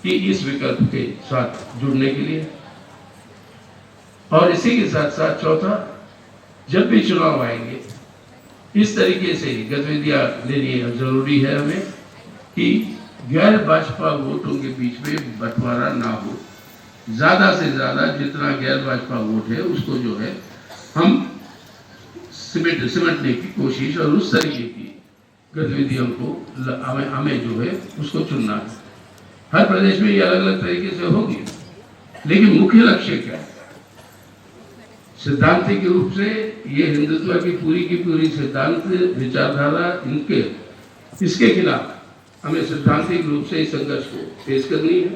कि इस विकल्प के साथ जुड़ने के लिए। और इसी के साथ साथ चौथा, जब भी चुनाव आएंगे इस तरीके से गतिविधियां लेनी जरूरी है हमें कि गैर भाजपा वोटों के बीच में बंटवारा ना हो। ज्यादा से ज्यादा जितना गैर भाजपा वोट है उसको जो है हम सिमटने की कोशिश और उस तरीके की गतिविधियों को हमें जो है उसको चुनना है। हर प्रदेश में ये अलग अलग तरीके से होगी, लेकिन मुख्य लक्ष्य क्या है? सिद्धांतिक रूप से ये हिंदुत्व की पूरी सिद्धांत विचारधारा इसके खिलाफ हमें सिद्धांतिक रूप से इस संघर्ष को फेस करनी है।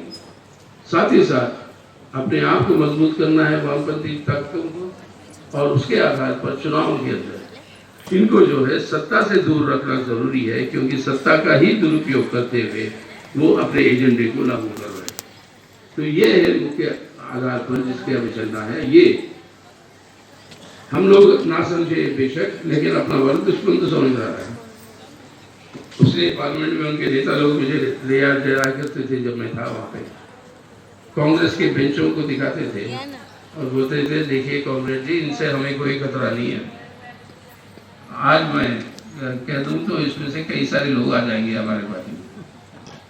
साथ ही साथ अपने आप को मजबूत करना है वामपंथी ताकतों को, और उसके आधार पर चुनाव के अंदर इनको जो है सत्ता से दूर रखना जरूरी है, क्योंकि सत्ता का ही दुरुपयोग करते हुए वो अपने एजेंडे को लागू कर रहे हैं। तो ये है मुख्य आधार पर जिसके हमें चलना है। ये हम लोग ना समझे बेशक, लेकिन अपना वर्ग दुश्मन तो समझ रहा है। उसने पार्लियामेंट में उनके नेता लोग मुझे ले जाया करते थे जब मैं था वहाँ पे, कांग्रेस के बेंचों को दिखाते थे और बोलते थे देखिए कांग्रेस जी, इनसे हमें कोई खतरा नहीं है। आज मैं कह दूं तो इसमें से कई सारे लोग आ जाएंगे हमारे पार्टी में।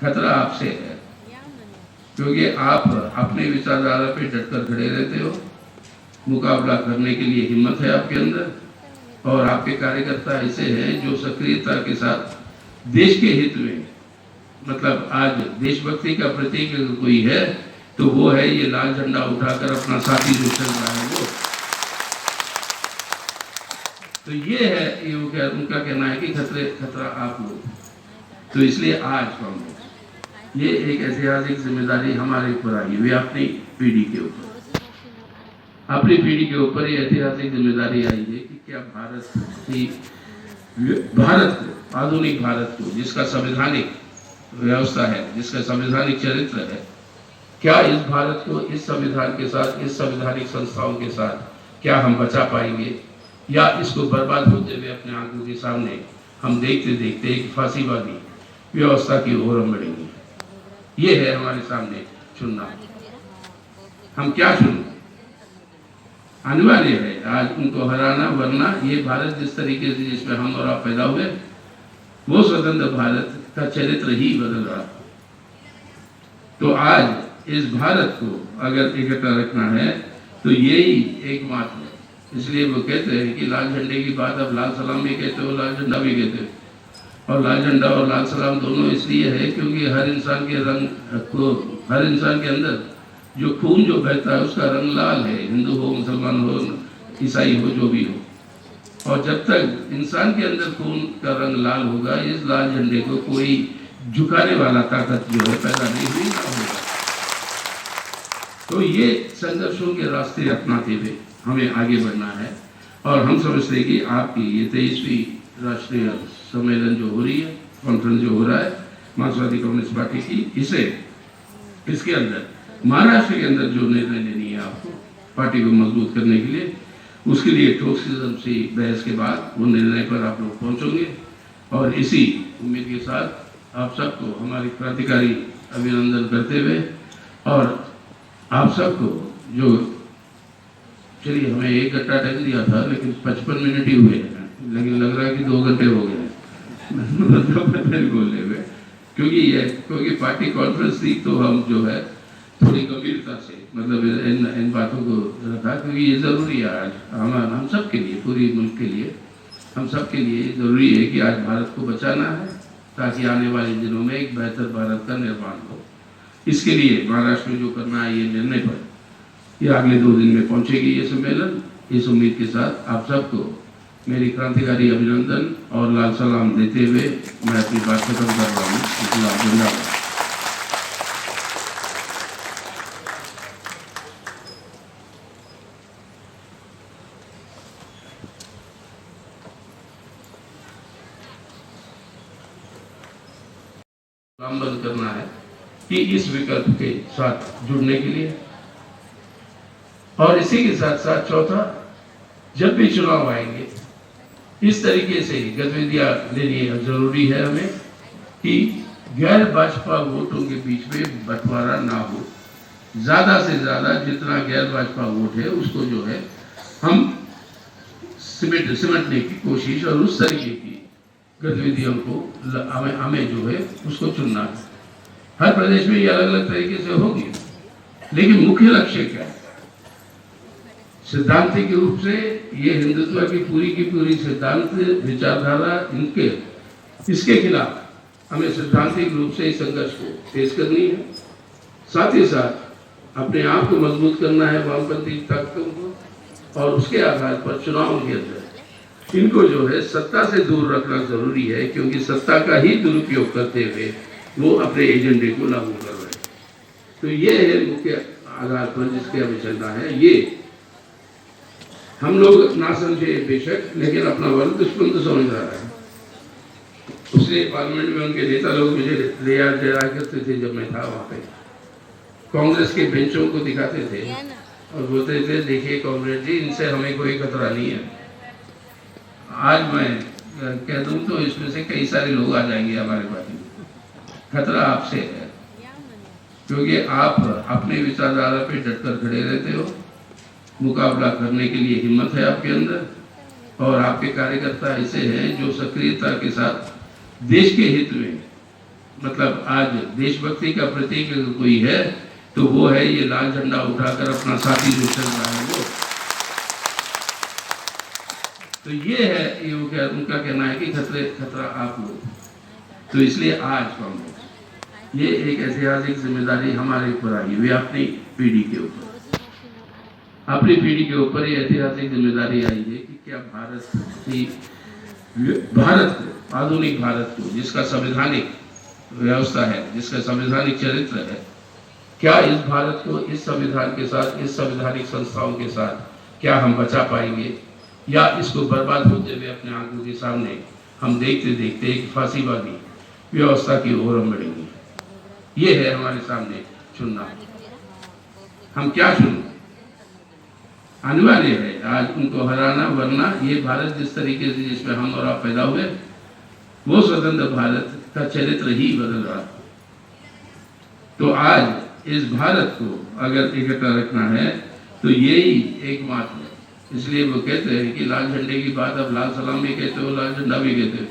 खतरा आपसे है, क्योंकि आप अपने विचारधारा पे डटकर खड़े रहते हो, मुकाबला करने के लिए हिम्मत है आपके अंदर, और आपके कार्यकर्ता ऐसे हैं जो सक्रियता के साथ देश के हित में, मतलब आज देशभक्ति का प्रतीक कोई है तो वो है ये लाल झंडा उठाकर अपना साथी जो चल रहा है वो। तो ये है ये उनका कहना है कि खतरा आप लोग। तो इसलिए आज कांग्रेस ये एक ऐतिहासिक जिम्मेदारी हमारे ऊपर आई हुई, अपनी पीढ़ी के ऊपर, अपनी पीढ़ी के ऊपर ये ऐतिहासिक जिम्मेदारी आई है कि क्या भारत को, आधुनिक भारत को, जिसका संवैधानिक व्यवस्था है, जिसका संवैधानिक चरित्र है, क्या इस भारत को इस संविधान के साथ, इस संवैधानिक संस्थाओं के साथ क्या हम बचा पाएंगे, या इसको बर्बाद होते हुए अपने आंखों के सामने हम देखते देखते एक फांसीवादी व्यवस्था की ओर हम बढ़ेंगे। ये है हमारे सामने चुनना, हम क्या चुनें। अनिवार्य है आज उनको हराना, वरना ये भारत जिस तरीके से जिसमें हम और आप पैदा हुए, वो स्वतंत्र भारत का चरित्र ही बदल रहा। तो आज इस भारत को अगर इकट्ठा रखना है तो यही एकमात्र है। इसलिए वो कहते हैं कि लाल झंडे की बात अब लाल सलाम भी कहते हो, लाल झंडा भी कहते हो। और लाल झंडा और लाल सलाम दोनों इसलिए है क्योंकि हर इंसान के रंग को, हर इंसान के अंदर जो खून जो बहता है उसका रंग लाल है, हिंदू हो, मुसलमान हो, ईसाई हो, जो भी हो। और जब तक इंसान के अंदर खून का रंग लाल होगा, इस लाल झंडे को कोई झुकाने वाला ताकत जो है पैदा नहीं हुई, ना होगा। तो ये संघर्षों के रास्ते अपनाते हुए हमें आगे बढ़ना है। और हम समझते हैं कि आपकी ये 23वीं राष्ट्रीय सम्मेलन जो हो रही है, कॉन्फ्रेंस जो हो रहा है मार्क्सवादी कम्युनिस्ट पार्टी की, इसके अंदर महाराष्ट्र के अंदर जो निर्णय लेनी है आपको पार्टी को मजबूत करने के लिए, उसके लिए ठोस किस्म से बहस के बाद वो निर्णय पर आप लोग पहुंचोगे। और इसी उम्मीद के साथ आप सबको हमारी क्रांतिकारी अभिनंदन करते हुए, और आप सबको जो, चलिए हमें 1 घंटा टाइम दिया था लेकिन 55 मिनट ही हुए हैं, लेकिन लग रहा है कि 2 घंटे हो गए बोलने में, क्योंकि पार्टी कॉन्फ्रेंस थी तो हम जो है थोड़ी गंभीरता से मतलब इन बातों को रखा, क्योंकि ये जरूरी है आज हम सब के लिए, पूरी मुल्क के लिए, हम सब के लिए जरूरी है कि आज भारत को बचाना है ताकि आने वाले दिनों में एक बेहतर भारत का निर्माण हो। इसके लिए महाराष्ट्र में जो करना है ये निर्णय पर, ये अगले 2 दिन में पहुंचेगी ये सम्मेलन। इस उम्मीद के साथ आप सबको मेरी क्रांतिकारी अभिनंदन और लाल सलाम देते हुए मैं अपनी बात खत्म कर रहा हूँ। धन्यवाद। बंद करना है कि इस विकल्प के साथ जुड़ने के लिए। और इसी के साथ साथ चौथा, जब भी चुनाव आएंगे इस तरीके से गतिविधियां लेनी जरूरी है हमें कि गैर भाजपा वोटों के बीच में बंटवारा ना हो। ज्यादा से ज्यादा जितना गैर भाजपा वोट है उसको जो है हम सिमटने की कोशिश और उस तरीके की गतिविधियों को हमें जो है उसको चुनना है। हर प्रदेश में ये अलग अलग तरीके से होगी, लेकिन मुख्य लक्ष्य क्या है? सिद्धांतिक रूप से ये हिंदुत्व की पूरी सिद्धांत विचारधारा इसके खिलाफ हमें सिद्धांतिक रूप से इस संघर्ष को फेस करनी है। साथ ही साथ अपने आप को मजबूत करना है वामपंथी ताकतों को, और उसके आधार पर चुनाव के अंदर इनको जो है सत्ता से दूर रखना जरूरी है, क्योंकि सत्ता का ही दुरुपयोग करते हुए वो अपने एजेंडे को लागू कर रहे हैं। तो ये है मुख्य आधार पर जिसके हमें चलना है। ये हम लोग ना समझे बेशक, लेकिन अपना वर्ग दुश्मन तो समझ रहा है। उसने पार्लियामेंट में उनके नेता लोग मुझे ले जाया करते थे जब मैं था वहाँ पे, कांग्रेस के बेंचों को दिखाते थे और बोलते थे देखिए कांग्रेस जी, इनसे हमें कोई खतरा नहीं है। आज मैं कह दूं तो इसमें से कई सारे लोग आ जाएंगे हमारे पार्टी में। खतरा आपसे है, क्योंकि आप अपने विचारधारा पे डटकर खड़े रहते हो, मुकाबला करने के लिए हिम्मत है आपके अंदर, और आपके कार्यकर्ता ऐसे हैं जो सक्रियता के साथ देश के हित में, मतलब आज देशभक्ति का प्रतीक कोई है तो वो है ये लाल झंडा उठाकर अपना साथी जो चल रहा है वो। तो ये है, ये उनका कहना है कि खतरा आप लोग। तो इसलिए आज कांग्रेस ये एक ऐतिहासिक जिम्मेदारी हमारे ऊपर आई हुई, अपनी पीढ़ी के ऊपर, अपनी पीढ़ी के ऊपर ये ऐतिहासिक जिम्मेदारी आई है कि क्या भारत को, आधुनिक भारत को, जिसका संवैधानिक व्यवस्था है, जिसका संवैधानिक चरित्र है, क्या इस भारत को इस संविधान के साथ, इस संवैधानिक संस्थाओं के साथ क्या हम बचा पाएंगे, या इसको बर्बाद होते हुए अपने आंखों के सामने हम देखते देखते एक फांसीवादी व्यवस्था की ओर हम बढ़ेंगे। ये है हमारे सामने चुनना, हम क्या चुनें। अनिवार्य है आज उनको हराना, वरना ये भारत जिस तरीके से जिसमें हम और आप पैदा हुए, वो स्वतंत्र भारत का चरित्र ही बदल रहा। तो आज इस भारत को अगर इकट्ठा रखना है तो यही एकमात्र है। इसलिए वो कहते हैं कि लाल झंडे की बात अब लाल सलाम भी कहते हो, लाल झंडा भी कहते हो।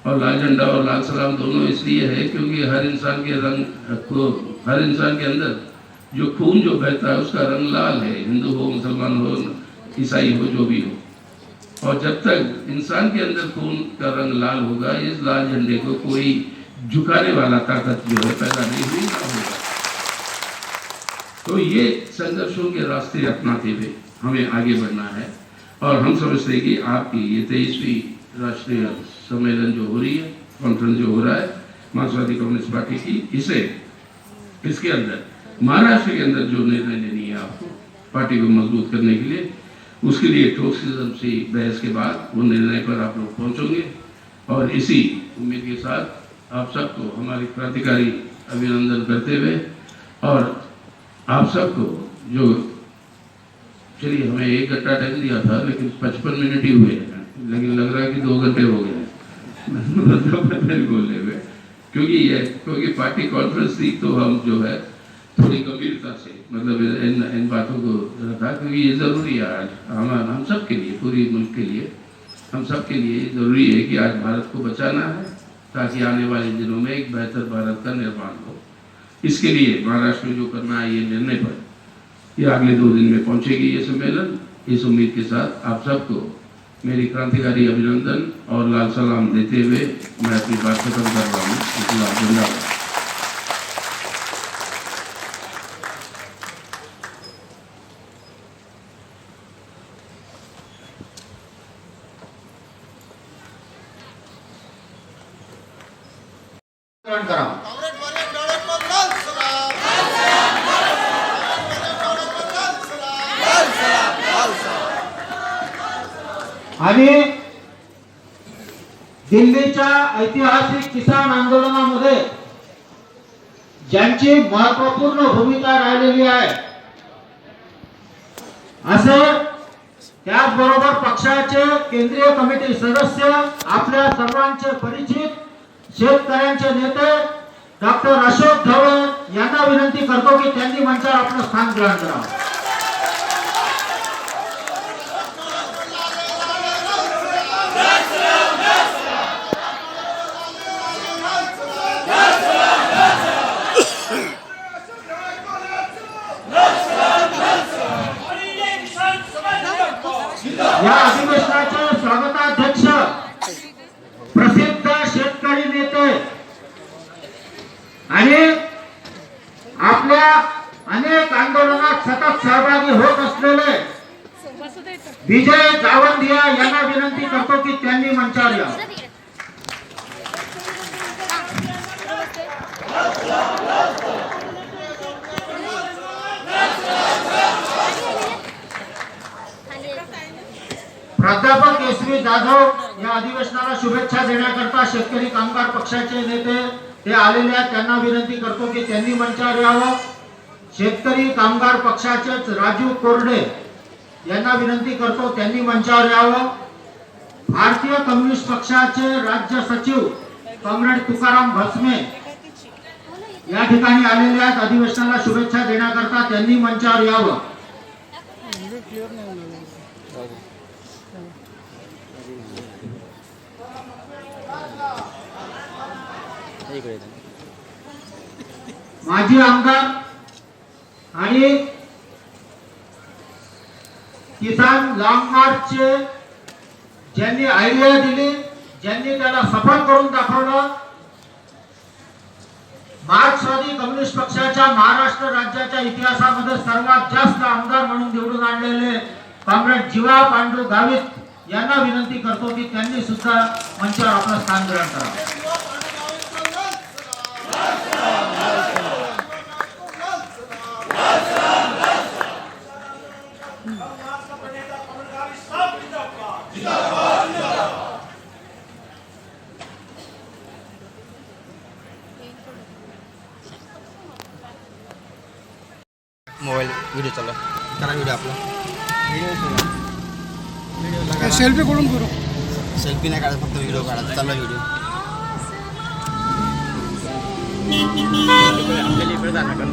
और लाल झंडा और लाल सलाम दोनों इसलिए है क्योंकि हर इंसान के रंग को, हर इंसान के अंदर जो खून जो बहता है उसका रंग लाल है, हिंदू हो, मुसलमान हो, ईसाई हो, जो भी हो। और जब तक इंसान के अंदर खून का रंग लाल होगा, इस लाल झंडे को कोई झुकाने वाला ताकत जो है पैदा नहीं हुई, ना होगा। तो ये संघर्षों के रास्ते अपनाते हुए हमें आगे बढ़ना है। और हम समझते हैं कि आपकी ये 23वीं राष्ट्रीय सम्मेलन जो हो रही है, कॉन्फ्रेंस जो हो रहा है मार्क्सवादी कम्युनिस्ट पार्टी की, इसके अंदर महाराष्ट्र के अंदर जो निर्णय लेनी है आपको पार्टी को मजबूत करने के लिए, उसके लिए ठोस किस्म से बहस के बाद वो निर्णय पर आप लोग पहुंचोगे। और इसी उम्मीद के साथ आप सबको हमारी क्रांतिकारी अभिनंदन करते हुए, और आप सबको जो, चलिए हमें 1 घंटा टाइम दिया था लेकिन 55 मिनट ही हुए हैं, लेकिन लग रहा है कि 2 घंटे हो गए बोलने हुए, क्योंकि पार्टी कॉन्फ्रेंस थी तो हम जो है थोड़ी गंभीरता से मतलब इन बातों को रखा, क्योंकि ये जरूरी है आज हम सब के लिए, पूरी मुल्क के लिए, हम सब के लिए जरूरी है कि आज भारत को बचाना है ताकि आने वाले दिनों में एक बेहतर भारत का निर्माण हो। इसके लिए महाराष्ट्र में जो करना है ये निर्णय पर, ये अगले 2 दिन में पहुंचेगी ये सम्मेलन। इस उम्मीद के साथ आप सबको मेरी क्रांतिकारी अभिनंदन और लाल सलाम देते हुए मैं अपनी बात खत्म कर रहा हूँ। धन्यवाद। आणि दिल्लीच्या ऐतिहासिक किसान आंदोलनामध्ये ज्यांची महत्त्वपूर्ण भूमिका राहिलेली आहे, असे त्याचबरोबर पक्षाचे केंद्रीय कमिटी सदस्य, आपल्या सर्वांचे परिचित शेतकऱ्यांचे नेते डॉक्टर अशोक ढवळे यांना विनंती करतो की त्यांनी मंचावर आपलं स्थान ग्रहण करावं. या अधिवेशनाचे स्वागताध्यक्ष प्रसिद्ध शेतकरी नेते आणि आपल्या अनेक आंदोलनात सतत सहभागी होत असलेले विजय गावंदिया यांना विनंती करतो की त्यांनी मंचावर यावं. प्राध्यापक केसरी जाधव या अधिवेशनाला शुभेच्छा देण्याकरता शेतकरी कामगार पक्षाचे नेते ते आलेले आहेत. त्यांना विनंती करतो की त्यांनी मंचावर यावं. शेतकरी कामगार पक्षाचेच राजू कोरडे यांना विनंती करतो त्यांनी मंचावर यावं. भारतीय कम्युनिस्ट पक्षाचे राज्य सचिव कॉम्रेड तुकाराम भस्मे या ठिकाणी आलेले आहेत. अधिवेशनाला शुभेच्छा देण्याकरता त्यांनी मंचावर यावं. माजी आमदार आणि किसान लॉंग मार्चचे ज्यांनी आयडिया दिली, ज्यांनी त्याला सफल करून दाखवलं, मार्क्सवादी कम्युनिस्ट पक्षाच्या महाराष्ट्र राज्याच्या इतिहासामध्ये सर्वात जास्त आमदार म्हणून निवडून आणलेले कॉम्रेड जीवा पांडू गावित यांना विनंती करतो की त्यांनी सुद्धा मंचावर आपलं स्थान ग्रहण करावं. मोबाईल व्हिडिओ चालू करा. व्हिडिओ आपला सेल्फी करून करू. सेल्फी नाही काढत, फक्त व्हिडिओ काढा. चालू व्हिडिओ. आपल्याला इकडे जाणार का?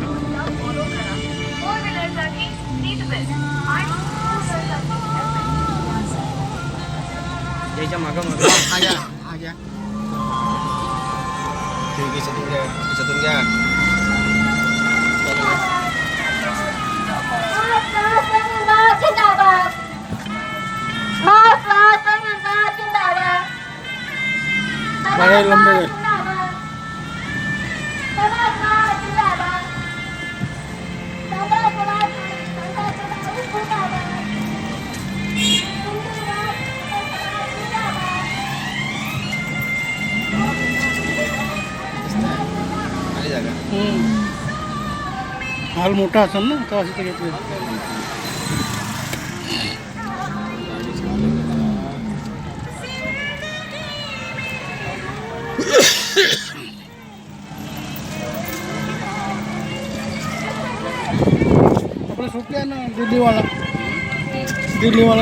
याच्या मागं हा घ्या, हा घ्या. खिडकीच्यातून घ्या, खिडकीच्यातून घ्या. बड़े लंबे आली जागा. हॉल मोठा असेल ना तर असं घेतलं. आपलं सुटली आहे ना दिल्लीवाला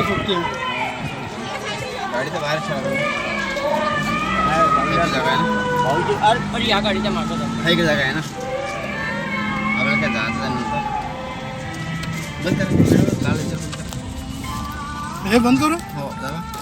सुटली आहे. गाडी तर बाहेर जागा आहे ना. या गाडीच्या मागं हा इकडे जागा आहे ना. आपल्याला काय जायचं आहे नंतर. बंद करा. हे बंद करू. हो जागा.